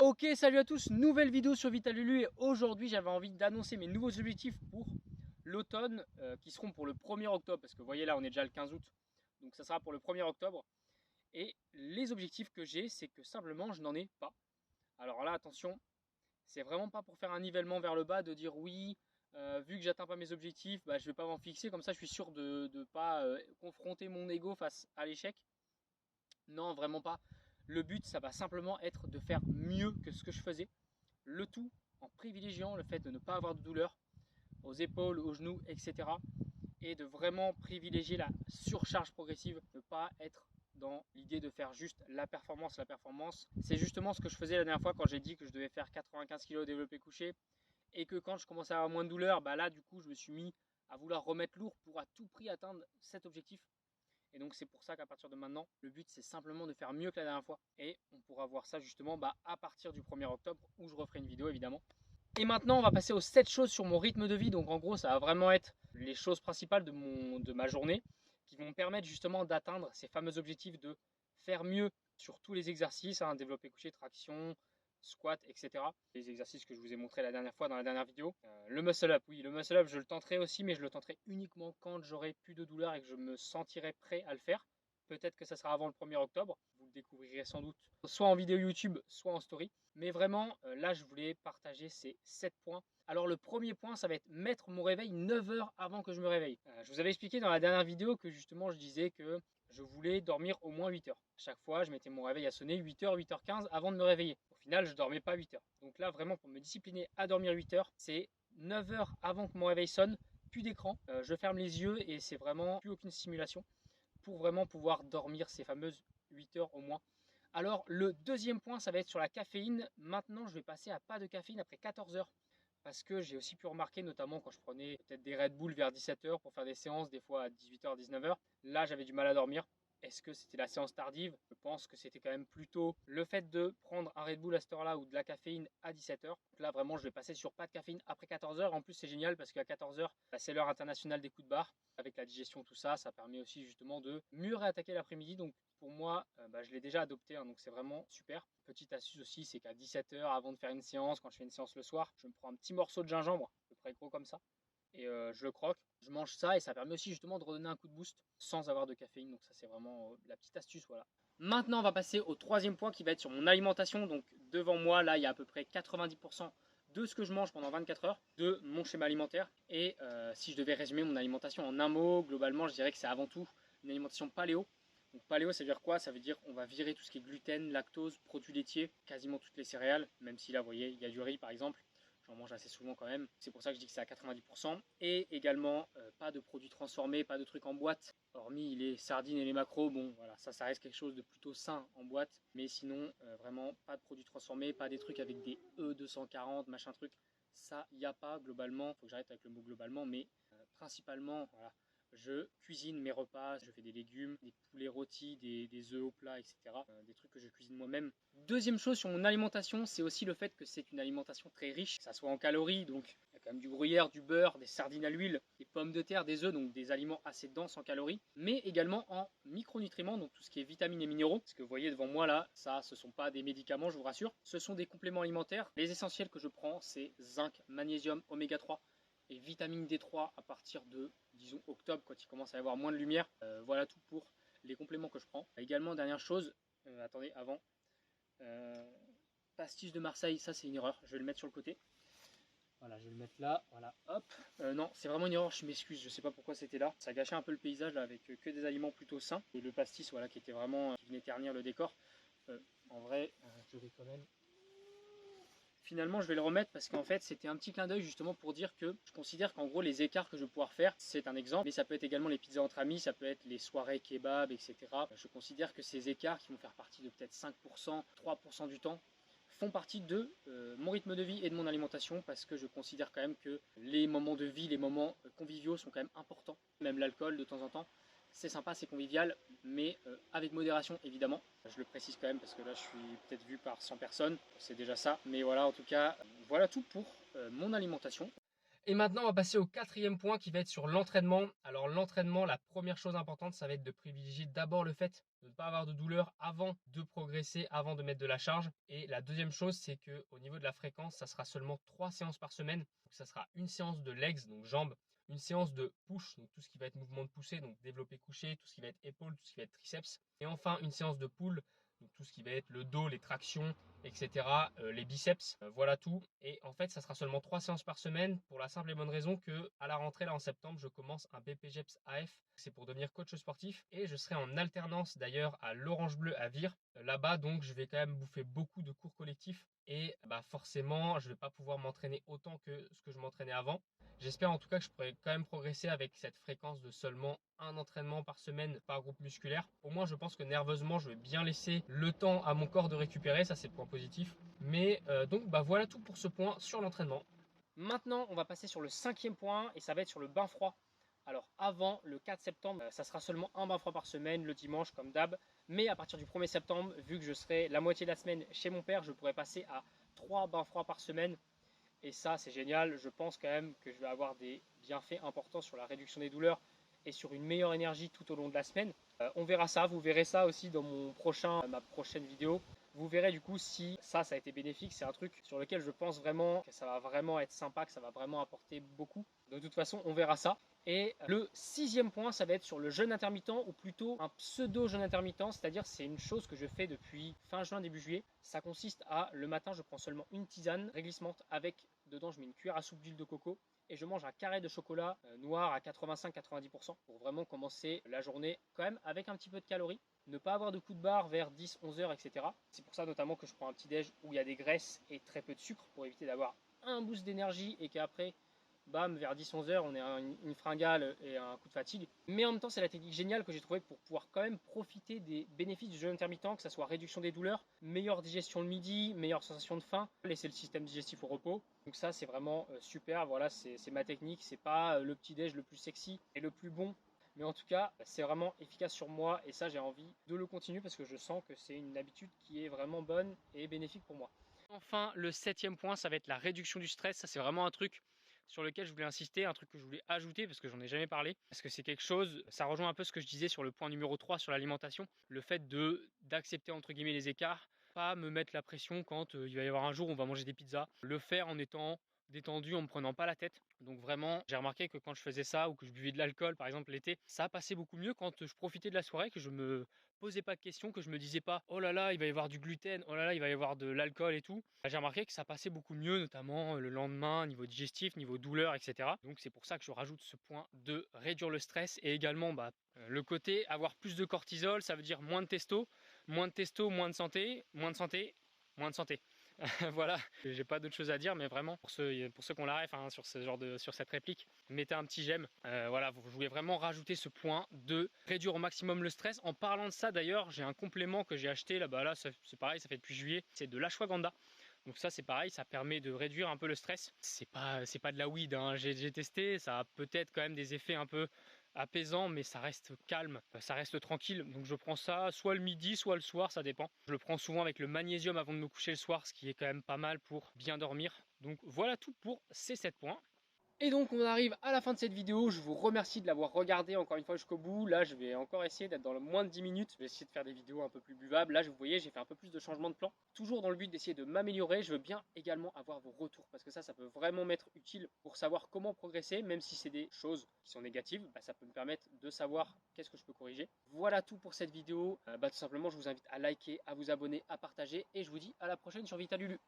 Ok, salut à tous, nouvelle vidéo sur Vital Lulu et aujourd'hui j'avais envie d'annoncer mes nouveaux objectifs pour l'automne qui seront pour le 1er octobre parce que vous voyez là on est déjà le 15 août donc ça sera pour le 1er octobre et les objectifs que j'ai c'est que simplement je n'en ai pas. Alors là attention, c'est vraiment pas pour faire un nivellement vers le bas de dire oui vu que j'atteins pas mes objectifs bah, je vais pas m'en fixer comme ça je suis sûr de ne pas confronter mon ego face à l'échec. Non vraiment pas. Le but, ça va simplement être de faire mieux que ce que je faisais. Le tout en privilégiant le fait de ne pas avoir de douleur aux épaules, aux genoux, etc. Et de vraiment privilégier la surcharge progressive, ne pas être dans l'idée de faire juste la performance. La performance, c'est justement ce que je faisais la dernière fois quand j'ai dit que je devais faire 95 kg développé couché et que quand je commençais à avoir moins de douleur, bah là du coup je me suis mis à vouloir remettre lourd pour à tout prix atteindre cet objectif. Et donc c'est pour ça qu'à partir de maintenant, le but c'est simplement de faire mieux que la dernière fois. Et on pourra voir ça justement à partir du 1er octobre où je referai une vidéo évidemment. Et maintenant on va passer aux 7 choses sur mon rythme de vie. Donc en gros ça va vraiment être les choses principales de ma journée qui vont me permettre justement d'atteindre ces fameux objectifs de faire mieux sur tous les exercices, développé couché, traction, squat, etc. Les exercices que je vous ai montré la dernière fois dans la dernière vidéo. Le muscle up, oui, le muscle up, je le tenterai aussi, mais je le tenterai uniquement quand j'aurai plus de douleur et que je me sentirai prêt à le faire. Peut-être que ça sera avant le 1er octobre. Vous le découvrirez sans doute soit en vidéo YouTube, soit en story. Mais vraiment, là, je voulais partager ces 7 points. Alors, le premier point, ça va être mettre mon réveil 9 heures avant que je me réveille. Je vous avais expliqué dans la dernière vidéo que justement, je disais que je voulais dormir au moins 8 heures. À chaque fois, je mettais mon réveil à sonner 8h, 8h15 avant de me réveiller. Au final, je ne dormais pas 8 heures. Donc là, vraiment, pour me discipliner à dormir 8 heures, c'est 9 heures avant que mon réveil sonne, plus d'écran. Je ferme les yeux et c'est vraiment plus aucune stimulation pour vraiment pouvoir dormir ces fameuses 8 heures au moins. Alors, le deuxième point, ça va être sur la caféine. Maintenant, je vais passer à pas de caféine après 14 heures. Parce que j'ai aussi pu remarquer, notamment quand je prenais peut-être des Red Bull vers 17 heures pour faire des séances, des fois à 18 heures, 19 heures. Là, j'avais du mal à dormir. Est-ce que c'était la séance tardive? Je pense que c'était quand même plutôt le fait de prendre un Red Bull à cette heure-là ou de la caféine à 17 heures. Donc là, vraiment, je vais passer sur pas de caféine après 14 heures. En plus, c'est génial parce qu'à 14 heures, c'est l'heure internationale des coups de barre. Avec la digestion, tout ça, ça permet aussi justement de mieux réattaquer l'après-midi. Donc pour moi, je l'ai déjà adopté, donc c'est vraiment super. Petite astuce aussi, c'est qu'à 17 heures, avant de faire une séance, quand je fais une séance le soir, je me prends un petit morceau de gingembre, à peu près gros comme ça, et je le croque. Je mange ça et ça permet aussi justement de redonner un coup de boost sans avoir de caféine. Donc ça c'est vraiment la petite astuce, voilà. Maintenant on va passer au troisième point qui va être sur mon alimentation. Donc devant moi là il y a à peu près 90% de ce que je mange pendant 24 heures, de mon schéma alimentaire. Et si je devais résumer mon alimentation en un mot, globalement je dirais que c'est avant tout une alimentation paléo. Donc paléo ça veut dire quoi? Ça veut dire on va virer tout ce qui est gluten, lactose, produits laitiers, quasiment toutes les céréales, même si là vous voyez il y a du riz par exemple. J'en mange assez souvent quand même. C'est pour ça que je dis que c'est à 90%. Et également, pas de produits transformés, pas de trucs en boîte. Hormis les sardines et les maquereaux, bon voilà, ça reste quelque chose de plutôt sain en boîte. Mais sinon, vraiment, pas de produits transformés, pas des trucs avec des E240, machin truc. Ça, il n'y a pas globalement. Faut que j'arrête avec le mot globalement, mais principalement, voilà. Je cuisine mes repas, je fais des légumes, des poulets rôtis, des œufs au plat, etc. Des trucs que je cuisine moi-même. Deuxième chose sur mon alimentation, c'est aussi le fait que c'est une alimentation très riche, que ça soit en calories, donc il y a quand même du gruyère, du beurre, des sardines à l'huile, des pommes de terre, des œufs, donc des aliments assez denses en calories, mais également en micronutriments, donc tout ce qui est vitamines et minéraux. Ce que vous voyez devant moi là, ça ce sont pas des médicaments, je vous rassure, ce sont des compléments alimentaires. Les essentiels que je prends, c'est zinc, magnésium, oméga 3 et vitamine D3 à partir de, disons, octobre, quand il commence à y avoir moins de lumière. Voilà tout pour les compléments que je prends. Également, dernière chose, attendez, avant, pastis de Marseille, ça c'est une erreur, je vais le mettre sur le côté. Voilà, je vais le mettre là, voilà, hop. Non, c'est vraiment une erreur, je m'excuse, je sais pas pourquoi c'était là. Ça gâchait un peu le paysage là, avec que des aliments plutôt sains. Et le pastis, voilà, qui était vraiment, qui venait ternir le décor. En vrai, je vais quand même finalement je vais le remettre parce qu'en fait c'était un petit clin d'œil justement pour dire que je considère qu'en gros les écarts que je vais pouvoir faire, c'est un exemple, mais ça peut être également les pizzas entre amis, ça peut être les soirées kebab, etc. Je considère que ces écarts qui vont faire partie de peut-être 5%, 3% du temps, font partie de mon rythme de vie et de mon alimentation parce que je considère quand même que les moments de vie, les moments conviviaux sont quand même importants, même l'alcool de temps en temps. C'est sympa, c'est convivial, mais avec modération évidemment. Je le précise quand même parce que là je suis peut-être vu par 100 personnes, c'est déjà ça. Mais voilà, en tout cas, voilà tout pour mon alimentation. Et maintenant, on va passer au quatrième point qui va être sur l'entraînement. Alors l'entraînement, la première chose importante, ça va être de privilégier d'abord le fait de ne pas avoir de douleur avant de progresser, avant de mettre de la charge. Et la deuxième chose, c'est qu'au niveau de la fréquence, ça sera seulement 3 séances par semaine. Donc ça sera une séance de legs, donc jambes, une séance de push, donc tout ce qui va être mouvement de poussée, donc développé couché, tout ce qui va être épaule, tout ce qui va être triceps. Et enfin, une séance de pull, donc tout ce qui va être le dos, les tractions, etc., les biceps, voilà tout. Et en fait, ça sera seulement 3 séances par semaine pour la simple et bonne raison que à la rentrée, là en septembre, je commence un BPGEPS AF. C'est pour devenir coach sportif et je serai en alternance d'ailleurs à l'Orange Bleu à Vire. Là-bas, donc, je vais quand même bouffer beaucoup de cours collectifs et bah, forcément, je ne vais pas pouvoir m'entraîner autant que ce que je m'entraînais avant. J'espère en tout cas que je pourrai quand même progresser avec cette fréquence de seulement un entraînement par semaine par groupe musculaire. Au moins, je pense que nerveusement, je vais bien laisser le temps à mon corps de récupérer. Ça, c'est le point positif. Mais donc, bah, voilà tout pour ce point sur l'entraînement. Maintenant, on va passer sur le cinquième point et ça va être sur le bain froid. Alors avant le 4 septembre, ça sera seulement un bain froid par semaine, le dimanche comme d'hab. Mais à partir du 1er septembre, vu que je serai la moitié de la semaine chez mon père, je pourrai passer à 3 bains froids par semaine. Et ça, c'est génial. Je pense quand même que je vais avoir des bienfaits importants sur la réduction des douleurs et sur une meilleure énergie tout au long de la semaine. On verra ça. Vous verrez ça aussi dans ma prochaine vidéo. Vous verrez du coup si ça a été bénéfique. C'est un truc sur lequel je pense vraiment que ça va vraiment être sympa, que ça va vraiment apporter beaucoup. De toute façon, on verra ça. Et le sixième point, ça va être sur le jeûne intermittent ou plutôt un pseudo jeûne intermittent, c'est-à-dire c'est une chose que je fais depuis fin juin, début juillet. Ça consiste à, le matin, je prends seulement une tisane réglissante avec, dedans je mets une cuillère à soupe d'huile de coco et je mange un carré de chocolat noir à 85-90% pour vraiment commencer la journée quand même avec un petit peu de calories. Ne pas avoir de coup de barre vers 10-11 heures, etc. C'est pour ça notamment que je prends un petit déj où il y a des graisses et très peu de sucre pour éviter d'avoir un boost d'énergie et qu'après bam, vers 10-11 heures, on est une fringale et un coup de fatigue. Mais en même temps, c'est la technique géniale que j'ai trouvée pour pouvoir quand même profiter des bénéfices du jeûne intermittent, que ce soit réduction des douleurs, meilleure digestion le midi, meilleure sensation de faim, laisser le système digestif au repos. Donc ça, c'est vraiment super. Voilà, c'est ma technique. C'est pas le petit déj le plus sexy et le plus bon. Mais en tout cas, c'est vraiment efficace sur moi et ça, j'ai envie de le continuer parce que je sens que c'est une habitude qui est vraiment bonne et bénéfique pour moi. Enfin, le septième point, ça va être la réduction du stress. Ça, c'est vraiment un truc sur lequel je voulais insister, un truc que je voulais ajouter parce que j'en ai jamais parlé. Parce que c'est quelque chose, ça rejoint un peu ce que je disais sur le point numéro 3 sur l'alimentation. Le fait d'accepter entre guillemets les écarts, pas me mettre la pression quand il va y avoir un jour où on va manger des pizzas. Le faire en étant détendu, en me prenant pas la tête. Donc vraiment, j'ai remarqué que quand je faisais ça ou que je buvais de l'alcool, par exemple l'été, ça passait beaucoup mieux quand je profitais de la soirée, que je me posais pas de questions, que je me disais pas oh là là il va y avoir du gluten, oh là là il va y avoir de l'alcool et tout. J'ai remarqué que ça passait beaucoup mieux, notamment le lendemain, niveau digestif, niveau douleur, etc. Donc c'est pour ça que je rajoute ce point de réduire le stress et également le côté avoir plus de cortisol, ça veut dire moins de testo, moins de testo, moins de santé, moins de santé, moins de santé. Voilà, j'ai pas d'autre chose à dire, mais vraiment pour ceux qui ont la ref sur sur cette réplique, mettez un petit j'aime. Voilà, je voulais vraiment rajouter ce point de réduire au maximum le stress. En parlant de ça d'ailleurs, j'ai un complément que j'ai acheté là, c'est pareil, ça fait depuis juillet, c'est de l'ashwagandha. Donc ça c'est pareil, ça permet de réduire un peu le stress. C'est pas de la weed, hein. J'ai testé, ça a peut-être quand même des effets un peu apaisants, mais ça reste calme, ça reste tranquille. Donc je prends ça soit le midi, soit le soir, ça dépend. Je le prends souvent avec le magnésium avant de me coucher le soir, ce qui est quand même pas mal pour bien dormir. Donc voilà tout pour ces 7 points. Et donc on arrive à la fin de cette vidéo, je vous remercie de l'avoir regardé encore une fois jusqu'au bout. Là je vais encore essayer d'être dans le moins de 10 minutes, je vais essayer de faire des vidéos un peu plus buvables. Là vous voyez j'ai fait un peu plus de changement de plan, toujours dans le but d'essayer de m'améliorer. Je veux bien également avoir vos retours parce que ça peut vraiment m'être utile pour savoir comment progresser, même si c'est des choses qui sont négatives, ça peut me permettre de savoir qu'est-ce que je peux corriger. Voilà tout pour cette vidéo, tout simplement je vous invite à liker, à vous abonner, à partager et je vous dis à la prochaine sur Vitalulu.